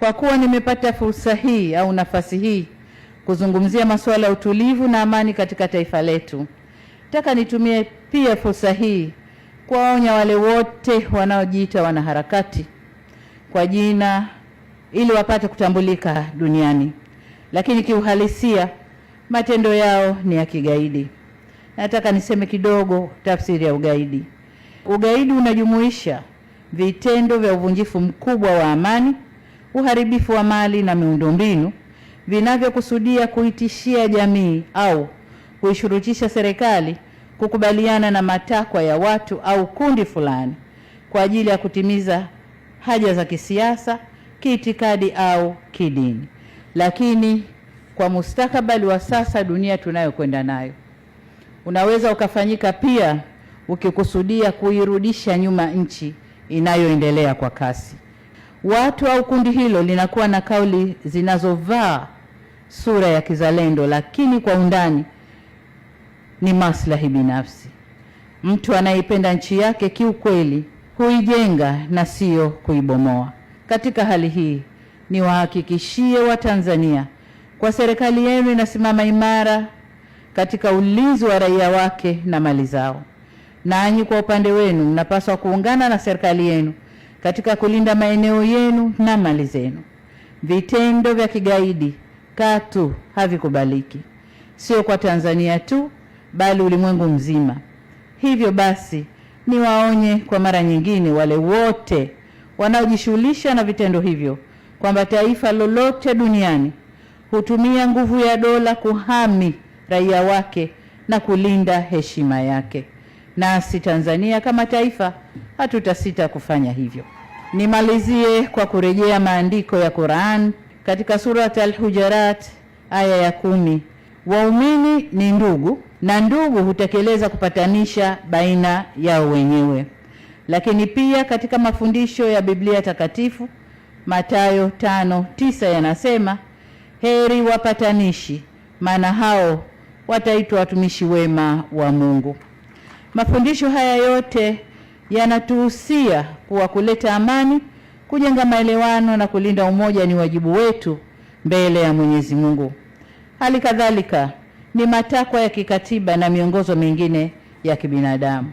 Kwa kuwa nimepata fursa hii au nafasi hii kuzungumzia masuala ya utulivu na amani katika taifa letu, nataka nitumie pia fursa hii kuwaonya wale wote wanaojiita wanaharakati kwa jina ili wapate kutambulika duniani, lakini kiuhalisia matendo yao ni ya kigaidi. Nataka niseme kidogo tafsiri ya ugaidi. Ugaidi unajumuisha vitendo vya uvunjifu mkubwa wa amani, uharibifu wa mali na miundombinu vinavyokusudia kuitishia jamii au kuishurutisha serikali kukubaliana na matakwa ya watu au kundi fulani kwa ajili ya kutimiza haja za kisiasa, kiitikadi au kidini. Lakini kwa mustakabali wa sasa dunia tunayokwenda nayo, unaweza ukafanyika pia ukikusudia kuirudisha nyuma nchi inayoendelea kwa kasi. Watu au kundi hilo linakuwa na kauli zinazovaa sura ya kizalendo, lakini kwa undani ni maslahi binafsi. Mtu anayependa nchi yake kiukweli huijenga na sio kuibomoa. Katika hali hii, niwahakikishie Watanzania kwa serikali yenu inasimama imara katika ulinzi wa raia wake na mali zao. Nanyi kwa upande wenu mnapaswa kuungana na serikali yenu katika kulinda maeneo yenu na mali zenu. Vitendo vya kigaidi katu havikubaliki, sio kwa Tanzania tu bali ulimwengu mzima. Hivyo basi niwaonye kwa mara nyingine wale wote wanaojishughulisha na vitendo hivyo kwamba taifa lolote duniani hutumia nguvu ya dola kuhami raia wake na kulinda heshima yake. Nasi Tanzania kama taifa hatutasita kufanya hivyo. Nimalizie kwa kurejea maandiko ya Qur'an katika Surat Al-Hujarat aya ya 10. Waumini ni ndugu na ndugu hutekeleza kupatanisha baina yao wenyewe. Lakini pia katika mafundisho ya Biblia takatifu Mathayo 5:9 yanasema, heri wapatanishi, maana hao wataitwa watumishi wema wa Mungu. Mafundisho haya yote yanatuhusia kuwa kuleta amani, kujenga maelewano na kulinda umoja ni wajibu wetu mbele ya Mwenyezi Mungu. Hali kadhalika ni matakwa ya kikatiba na miongozo mingine ya kibinadamu.